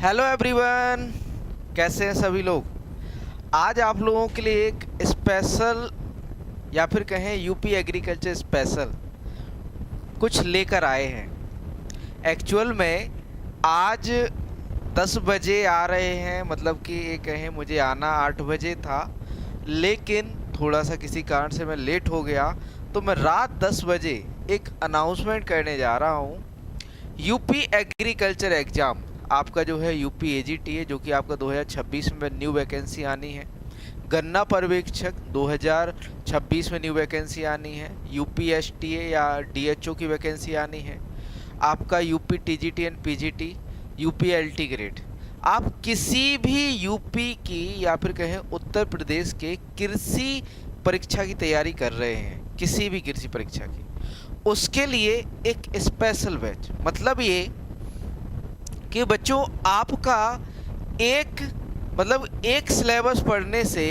Hello everyone, कैसे हैं सभी लोग। आज आप लोगों के लिए एक स्पेशल या फिर कहें यूपी एग्रीकल्चर स्पेशल कुछ लेकर आए हैं। एक्चुअल में आज 10 बजे आ रहे हैं, मतलब कि ये कहें मुझे आना 8 बजे था, लेकिन थोड़ा सा किसी कारण से मैं लेट हो गया, तो मैं रात 10 बजे एक अनाउंसमेंट करने जा रहा हूँ। यूपी एग्रीकल्चर एग्ज़ाम आपका जो है यूपी एजीटी है, जो कि आपका 2026 में न्यू वैकेंसी आनी है। गन्ना पर्यवेक्षक 2026 में न्यू वैकेंसी आनी है। यूपी एसटीए या डीएचओ की वैकेंसी आनी है। आपका UP TGT and PGT, UP LT grade. आप किसी भी यूपी की या फिर कहें उत्तर प्रदेश के कृषि परीक्षा की तैयारी कर रहे हैं, किसी भी कृषि परीक्षा की, उसके लिए एक स्पेशल बैच। मतलब ये कि बच्चों आपका एक एक सिलेबस पढ़ने से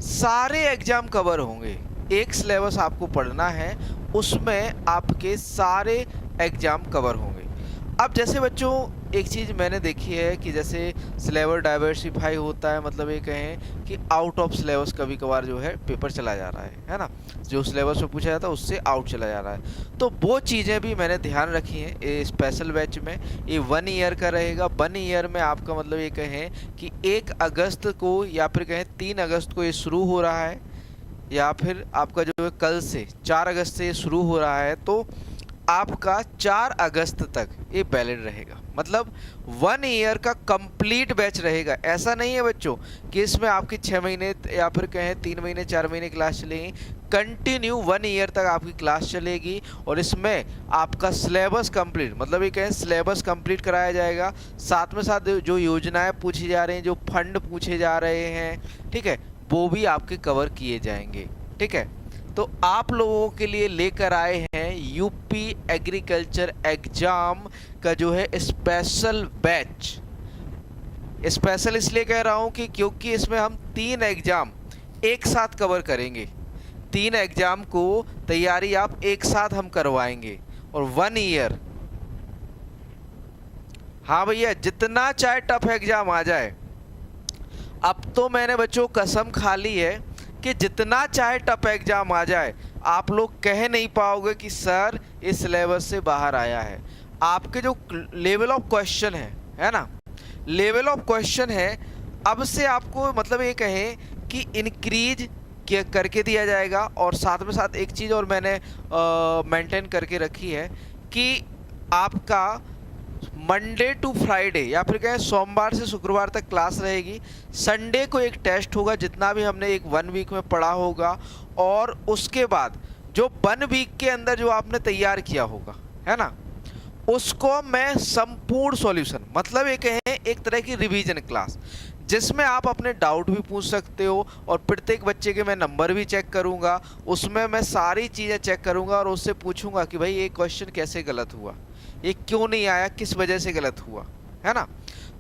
सारे एग्जाम कवर होंगे। एक सिलेबस आपको पढ़ना है, उसमें आपके सारे एग्जाम कवर होंगे। अब जैसे बच्चों एक चीज़ मैंने देखी है कि जैसे सिलेबस डाइवर्सिफाई होता है, मतलब ये कहें कि आउट ऑफ सिलेबस कभी कभार जो है पेपर चला जा रहा है ना, जो सिलेबस में पूछा जाता है उससे आउट चला जा रहा है। तो वो चीज़ें भी मैंने ध्यान रखी हैं ये स्पेशल बैच में। ये 1 ईयर का रहेगा। 1 ईयर में आपका मतलब ये कहें कि 1 अगस्त को या फिर कहें 3 अगस्त को ये शुरू हो रहा है, या फिर आपका जो है कल से 4 अगस्त से ये शुरू हो रहा है, तो आपका 4 अगस्त तक ये वैलिड रहेगा। मतलब 1 ईयर का कंप्लीट बैच रहेगा। ऐसा नहीं है बच्चों कि इसमें आपकी 6 महीने या फिर कहें 3 महीने 4 महीने क्लास चलेगी। कंटिन्यू 1 ईयर तक आपकी क्लास चलेगी, और इसमें आपका सिलेबस कंप्लीट, मतलब ये कहें सिलेबस कंप्लीट कराया जाएगा। साथ में साथ जो योजनाएं पूछी जा रही हैं, जो फंड पूछे जा रहे हैं, ठीक है, वो भी आपके कवर किए जाएंगे। ठीक है, तो आप लोगों के लिए लेकर आए हैं यूपी एग्रीकल्चर एग्जाम का जो है स्पेशल बैच। स्पेशल इसलिए कह रहा हूं कि क्योंकि इसमें हम 3 एग्जाम एक साथ कवर करेंगे। 3 एग्जाम को तैयारी आप एक साथ हम करवाएंगे, और 1 ईयर। हाँ भैया, जितना चाहे टफ एग्जाम आ जाए, अब तो मैंने बच्चों कसम खा ली है कि जितना चाहे टफ एग्जाम आ जाए, आप लोग कह नहीं पाओगे कि सर इस सिलेबस से बाहर आया है। आपके जो लेवल ऑफ क्वेश्चन है ना, लेवल ऑफ क्वेश्चन है, अब से आपको मतलब ये कहें कि इंक्रीज करके दिया जाएगा। और साथ में साथ एक चीज़ और मैंने मेंटेन करके रखी है कि आपका मंडे टू फ्राइडे या फिर कहें सोमवार से शुक्रवार तक क्लास रहेगी। संडे को एक टेस्ट होगा, जितना भी हमने एक 1 वीक में पढ़ा होगा, और उसके बाद जो 1 वीक के अंदर जो आपने तैयार किया होगा, है ना, उसको मैं संपूर्ण सॉल्यूशन, मतलब ये कहें एक तरह की रिवीजन क्लास, जिसमें आप अपने डाउट भी पूछ सकते हो, और प्रत्येक बच्चे के मैं नंबर भी चेक करूंगा। उसमें मैं सारी चीज़ें चेक करूंगा और उससे पूछूंगा कि भाई ये क्वेश्चन कैसे गलत हुआ, ये क्यों नहीं आया, किस वजह से गलत हुआ, है ना।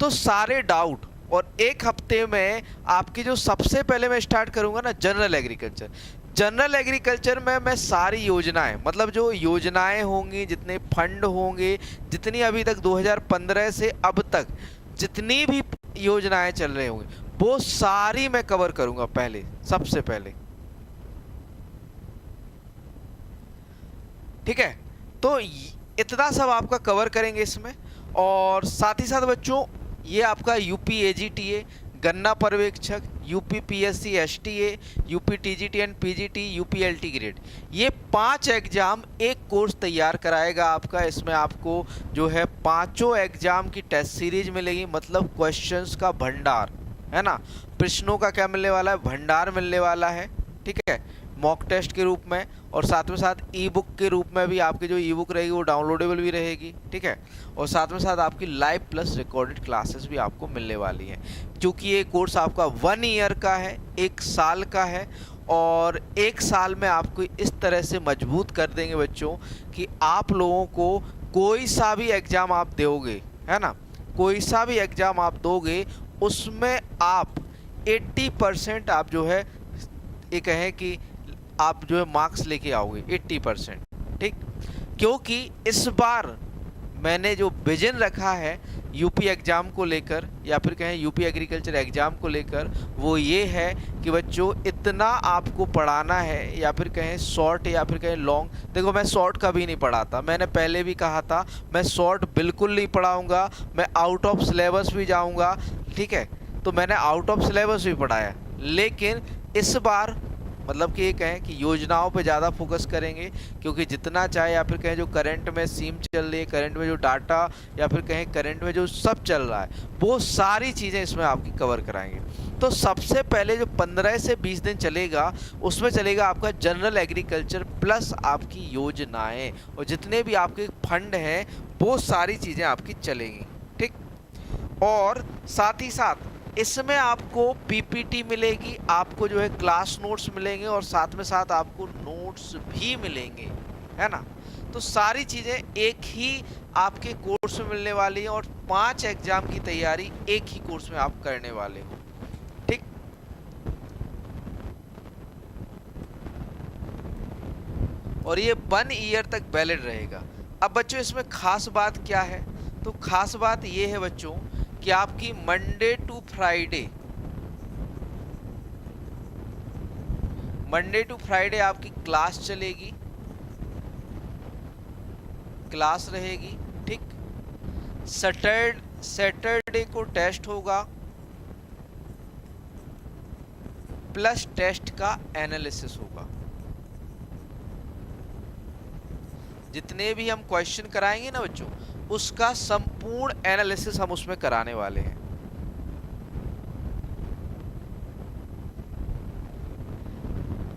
तो सारे डाउट, और एक हफ्ते में आपकी जो सबसे पहले मैं स्टार्ट करूंगा ना, जनरल एग्रीकल्चर। जनरल एग्रीकल्चर में मैं सारी योजनाएं, मतलब जो योजनाएं होंगी, जितने फंड होंगे, जितनी अभी तक 2015 से अब तक जितनी भी योजनाएं चल रही होंगी, वो सारी मैं कवर करूंगा पहले, सबसे पहले। ठीक है, तो इतना सब आपका कवर करेंगे इसमें। और साथ ही साथ बच्चों, ये आपका यूपी एजीटीए, गन्ना पर्यवेक्षक, UP PSC STA, UP TGT and PGT, UP LT grade, ये 5 एग्जाम एक कोर्स तैयार कराएगा आपका। इसमें आपको जो है 5 एग्जाम की टेस्ट सीरीज मिलेगी, मतलब क्वेश्चंस का भंडार, है ना। प्रश्नों का क्या मिलने वाला है, भंडार मिलने वाला है। ठीक है, मॉक टेस्ट के रूप में, और साथ में साथ ई बुक के रूप में भी आपकी जो ई बुक रहेगी वो डाउनलोडेबल भी रहेगी। ठीक है, और साथ में साथ आपकी लाइव प्लस रिकॉर्डेड क्लासेस भी आपको मिलने वाली हैं। क्योंकि ये कोर्स आपका 1 ईयर का है, 1 साल का है, और 1 साल में आपको इस तरह से मजबूत कर देंगे बच्चों कि आप लोगों को कोई सा भी एग्ज़ाम आप दोगे, है ना, कोई सा भी एग्ज़ाम आप दोगे, उसमें आप 80% आप जो है ये कहें कि आप जो है मार्क्स लेके आओगे 80%। ठीक, क्योंकि इस बार मैंने जो विजन रखा है यूपी एग्ज़ाम को लेकर या फिर कहें यूपी एग्रीकल्चर एग्ज़ाम को लेकर, वो ये है कि बच्चों इतना आपको पढ़ाना है, या फिर कहें शॉर्ट या फिर कहें लॉन्ग। देखो मैं शॉर्ट कभी नहीं पढ़ाता, मैंने पहले भी कहा था मैं शॉर्ट बिल्कुल नहीं पढ़ाऊँगा, मैं आउट ऑफ सिलेबस भी जाऊँगा, ठीक है। तो मैंने आउट ऑफ सिलेबस भी पढ़ाया, लेकिन इस बार मतलब कि ये कहें कि योजनाओं पे ज़्यादा फोकस करेंगे, क्योंकि जितना चाहे या फिर कहें जो करंट में स्कीम चल रही है, करंट में जो डाटा या फिर कहें करंट में जो सब चल रहा है, वो सारी चीज़ें इसमें आपकी कवर कराएंगे। तो सबसे पहले जो 15 से 20 दिन चलेगा, उसमें चलेगा आपका जनरल एग्रीकल्चर प्लस आपकी योजनाएं, और जितने भी आपके फंड हैं वो सारी चीज़ें आपकी चलेंगी, ठीक। और साथ ही साथ इसमें आपको पीपीटी मिलेगी, आपको जो है क्लास नोट्स मिलेंगे, और साथ में साथ आपको नोट्स भी मिलेंगे, है ना। तो सारी चीज़ें एक ही आपके कोर्स में मिलने वाली हैं, और 5 एग्जाम की तैयारी एक ही कोर्स में आप करने वाले हो, ठीक। और ये 1 ईयर तक वैलिड रहेगा। अब बच्चों इसमें खास बात क्या है? तो खास बात ये है बच्चों कि आपकी मंडे टू फ्राइडे आपकी क्लास चलेगी, क्लास रहेगी, ठीक। सैटरडे को टेस्ट होगा, प्लस टेस्ट का एनालिसिस होगा। जितने भी हम क्वेश्चन कराएंगे ना बच्चों, उसका संपूर्ण एनालिसिस हम उसमें कराने वाले हैं।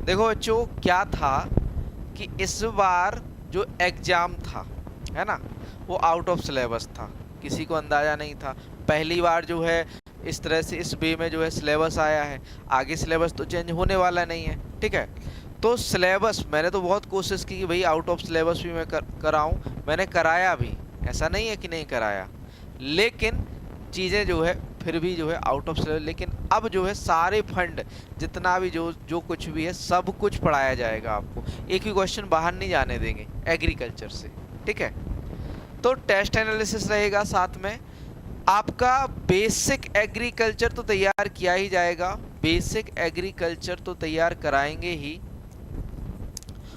देखो बच्चों क्या था कि इस बार जो एग्जाम था, है ना, वो आउट ऑफ सिलेबस था, किसी को अंदाजा नहीं था। पहली बार जो है इस तरह से इस वे में जो है सिलेबस आया है, आगे सिलेबस तो चेंज होने वाला नहीं है, ठीक है। तो सिलेबस मैंने तो बहुत कोशिश की कि भाई आउट ऑफ सिलेबस भी मैं कराऊं, मैंने कराया भी, ऐसा नहीं है कि नहीं कराया, लेकिन चीज़ें जो है फिर भी जो है आउट ऑफ सिलेबस। लेकिन अब जो है सारे फंड जितना भी जो कुछ भी है सब कुछ पढ़ाया जाएगा आपको, एक भी क्वेश्चन बाहर नहीं जाने देंगे एग्रीकल्चर से, ठीक है। तो टेस्ट एनालिसिस रहेगा, साथ में आपका बेसिक एग्रीकल्चर तो तैयार किया ही जाएगा, बेसिक एग्रीकल्चर तो तैयार कराएंगे ही,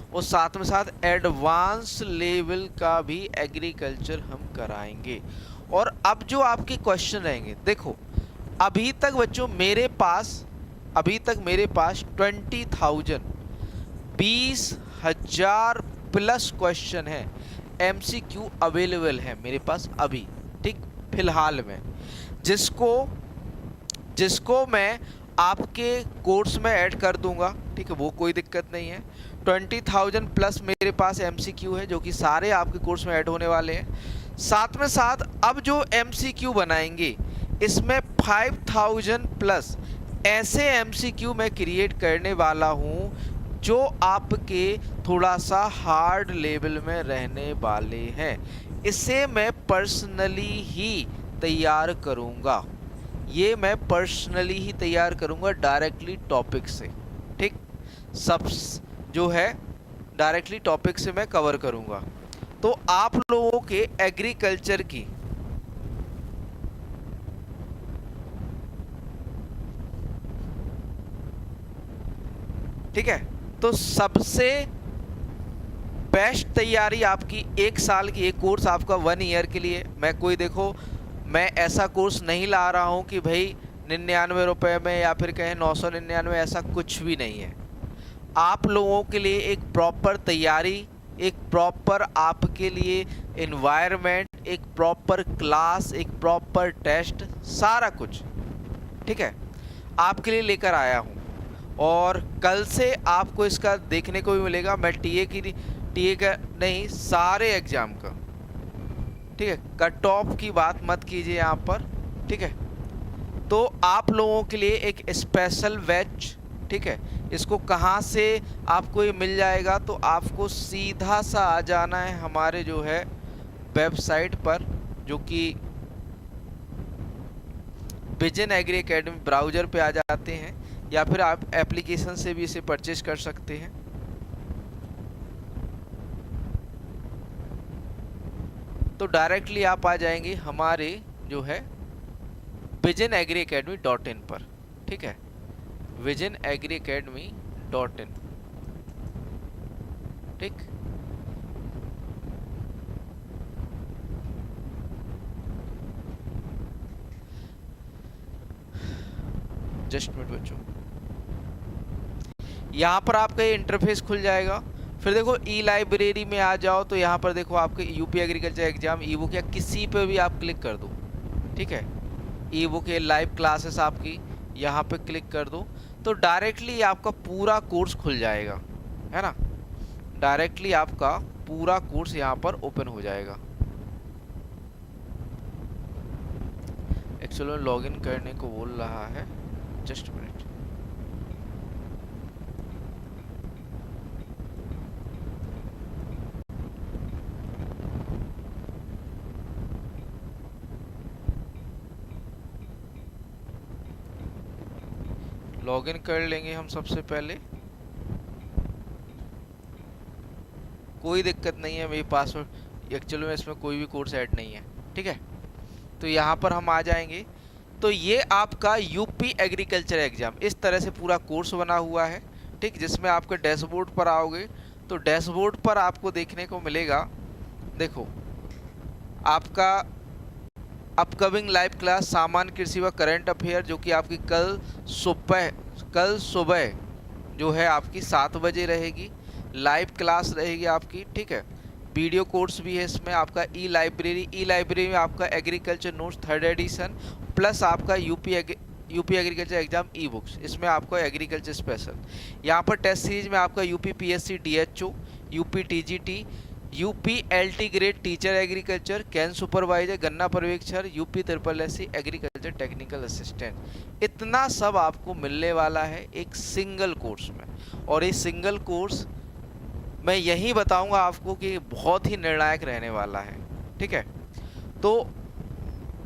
और साथ में साथ एडवांस लेवल का भी एग्रीकल्चर हम कराएंगे। और अब जो आपके क्वेश्चन रहेंगे, देखो अभी तक बच्चों मेरे पास 20,000 प्लस क्वेश्चन है, एमसीक्यू अवेलेबल है मेरे पास अभी, ठीक, फिलहाल में, जिसको मैं आपके कोर्स में ऐड कर दूंगा, ठीक है, वो कोई दिक्कत नहीं है। 20,000 प्लस मेरे पास एमसीक्यू है जो कि सारे आपके कोर्स में ऐड होने वाले हैं। साथ में साथ अब जो एमसीक्यू बनाएंगे, इसमें 5,000 प्लस ऐसे एमसीक्यू मैं क्रिएट करने वाला हूं जो आपके थोड़ा सा हार्ड लेवल में रहने वाले हैं। इसे मैं पर्सनली ही तैयार करूंगा, ये मैं पर्सनली ही तैयार करूंगा डायरेक्टली टॉपिक से, ठीक, सब जो है डायरेक्टली टॉपिक से मैं कवर करूंगा। तो आप लोगों के एग्रीकल्चर की ठीक है, तो सबसे बेस्ट तैयारी आपकी एक साल की, एक कोर्स आपका 1 ईयर के लिए। मैं कोई देखो मैं ऐसा कोर्स नहीं ला रहा हूं कि भाई 99 रुपए में या फिर कहें 999, ऐसा कुछ भी नहीं है। आप लोगों के लिए एक प्रॉपर तैयारी, एक प्रॉपर आपके लिए इन्वायरमेंट, एक प्रॉपर क्लास, एक प्रॉपर टेस्ट, सारा कुछ, ठीक है, आपके लिए लेकर आया हूं। और कल से आपको इसका देखने को भी मिलेगा, मैं टीए का नहीं, सारे एग्जाम का, ठीक है, कट ऑफ की बात मत कीजिए यहाँ पर, ठीक है। तो आप लोगों के लिए एक स्पेशल बैच, ठीक है, इसको कहाँ से आपको ये मिल जाएगा? तो आपको सीधा सा आ जाना है हमारे जो है वेबसाइट पर, जो कि विजन एग्री एकेडमी ब्राउज़र पे आ जाते हैं, या फिर आप एप्लीकेशन से भी इसे परचेज कर सकते हैं। तो डायरेक्टली आप आ जाएंगे हमारे जो है visionagriacademy.in पर, ठीक है, visionagriacademy.in, ठीक। जस्ट मिनट बच्चों, यहाँ पर आपका ये इंटरफेस खुल जाएगा। फिर देखो ई लाइब्रेरी में आ जाओ, तो यहाँ पर देखो आपके यूपी एग्रीकल्चर एग्जाम ई बुक या किसी पे भी आप क्लिक कर दो, ठीक है, ई बुक ये लाइव क्लासेस आपकी यहाँ पे क्लिक कर दो, तो डायरेक्टली आपका पूरा कोर्स खुल जाएगा, है ना। डायरेक्टली आपका पूरा कोर्स यहाँ पर ओपन हो जाएगा। एक्चुअली लॉगिन करने को बोल रहा है, जस्ट मिनट। लॉगिन कर लेंगे हम सबसे पहले, कोई दिक्कत नहीं है। मेरी पासवर्ड एक्चुअली में इसमें कोई भी कोर्स ऐड नहीं है, ठीक है। तो यहाँ पर हम आ जाएंगे, तो ये आपका यूपी एग्रीकल्चर एग्जाम इस तरह से पूरा कोर्स बना हुआ है, ठीक, जिसमें आपके डैशबोर्ड पर आओगे तो डैशबोर्ड पर आपको देखने को मिलेगा, देखो आपका अपकमिंग लाइव क्लास सामान्य कृषि व करंट अफेयर, जो कि आपकी कल सुबह जो है आपकी 7 बजे रहेगी, लाइव क्लास रहेगी आपकी, ठीक है। वीडियो कोर्स भी है इसमें, आपका ई लाइब्रेरी में आपका agriculture notes 3rd edition plus आपका UP agriculture exam E books, इसमें आपका एग्रीकल्चर स्पेशल। यहाँ पर टेस्ट सीरीज में आपका UP PSC DHO, UP TGT, UP LT grade teacher agriculture, can supervisor, गन्ना पर्यवेक्षक, UP SSSC agriculture technical assistant, इतना सब आपको मिलने वाला है एक सिंगल कोर्स में। और ये सिंगल कोर्स मैं यही बताऊंगा आपको कि बहुत ही निर्णायक रहने वाला है, ठीक है। तो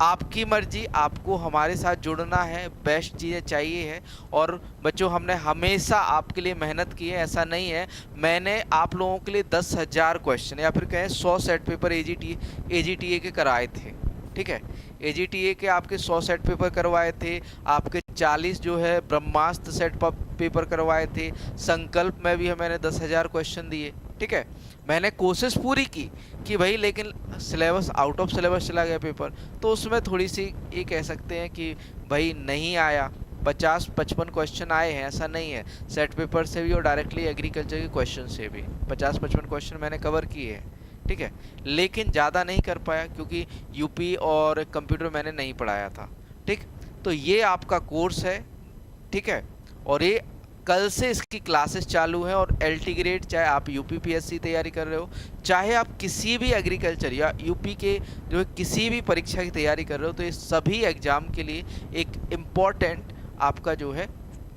आपकी मर्जी, आपको हमारे साथ जुड़ना है, बेस्ट चीज़ें चाहिए है। और बच्चों हमने हमेशा आपके लिए मेहनत की है, ऐसा नहीं है। मैंने आप लोगों के लिए 10,000 क्वेश्चन या फिर कहें 100 सेट पेपर AGTA के कराए थे, ठीक है। AGTA के आपके 100 सेट पेपर करवाए थे, आपके 40 जो है ब्रह्मास्त्र सेट पेपर करवाए थे, संकल्प में भी मैंने 10,000 क्वेश्चन दिए, ठीक है। मैंने कोशिश पूरी की कि भाई, लेकिन सिलेबस आउट ऑफ सिलेबस चला गया पेपर, तो उसमें थोड़ी सी ये कह सकते हैं कि भाई नहीं आया, 50-55 क्वेश्चन आए हैं, ऐसा नहीं है। सेट पेपर से भी और डायरेक्टली एग्रीकल्चर के क्वेश्चन से भी 50-55 क्वेश्चन मैंने कवर किए हैं, ठीक है। लेकिन ज़्यादा नहीं कर पाया क्योंकि यूपी और कंप्यूटर मैंने नहीं पढ़ाया था, ठीक। तो ये आपका कोर्स है, ठीक है। और ये कल से इसकी क्लासेस चालू हैं, और एलटी ग्रेड, चाहे आप यूपी पीएससी तैयारी कर रहे हो, चाहे आप किसी भी एग्रीकल्चर या यूपी के जो है किसी भी परीक्षा की तैयारी कर रहे हो, तो ये सभी एग्जाम के लिए एक इम्पॉर्टेंट आपका जो है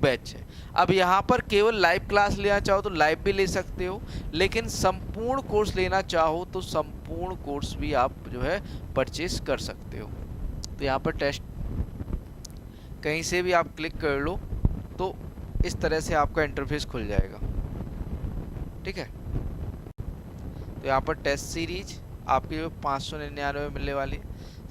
बैच है। अब यहाँ पर केवल लाइव क्लास लेना चाहो तो लाइव भी ले सकते हो, लेकिन संपूर्ण कोर्स लेना चाहो तो संपूर्ण कोर्स भी आप जो है परचेज कर सकते हो। तो यहाँ पर टेस्ट कहीं से भी आप क्लिक कर लो तो इस तरह से आपका इंटरफेस खुल जाएगा, ठीक है। तो यहाँ पर टेस्ट सीरीज आपकी जो 599 में मिलने वाली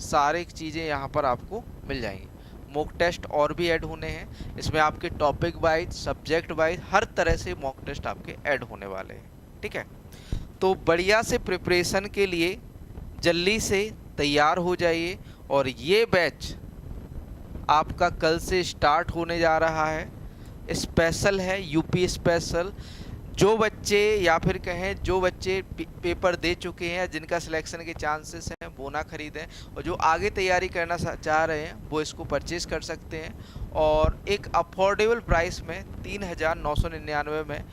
सारी चीज़ें यहाँ पर आपको मिल जाएंगी। मॉक टेस्ट और भी ऐड होने हैं इसमें, आपके टॉपिक वाइज, सब्जेक्ट वाइज, हर तरह से मॉक टेस्ट आपके ऐड होने वाले हैं, ठीक है। तो बढ़िया से प्रिपरेशन के लिए जल्दी से तैयार हो जाइए। और ये बैच आपका कल से स्टार्ट होने जा रहा है, स्पेशल है, यूपी स्पेशल। जो बच्चे या फिर कहें जो बच्चे पेपर दे चुके हैं, जिनका सिलेक्शन के चांसेस हैं, वो ना खरीदें, और जो आगे तैयारी करना चाह रहे हैं वो इसको परचेज कर सकते हैं। और एक अफोर्डेबल प्राइस में 3,999 में,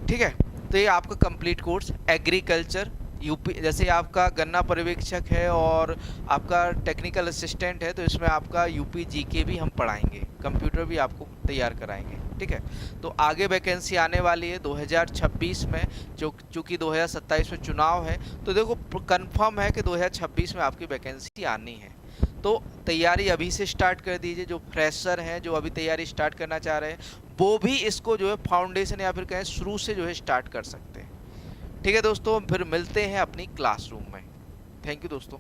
ठीक है। तो ये आपका कंप्लीट कोर्स एग्रीकल्चर यूपी, जैसे आपका गन्ना पर्यवेक्षक है और आपका टेक्निकल असिस्टेंट है, तो इसमें आपका यूपी जीके भी हम पढ़ाएंगे, कंप्यूटर भी आपको तैयार कराएंगे, ठीक है। तो आगे वैकेंसी आने वाली है 2026 में, जो चूँकि 2027 में चुनाव है, तो देखो कंफर्म है कि 2026 में आपकी वैकेंसी आनी है। तो तैयारी अभी से स्टार्ट कर दीजिए। जो फ्रेशर हैं, जो अभी तैयारी स्टार्ट करना चाह रहे हैं, वो भी इसको जो है फाउंडेशन या फिर कहें शुरू से जो है स्टार्ट कर सकते हैं, ठीक है दोस्तों, फिर मिलते हैं अपनी क्लासरूम में। थैंक यू दोस्तों।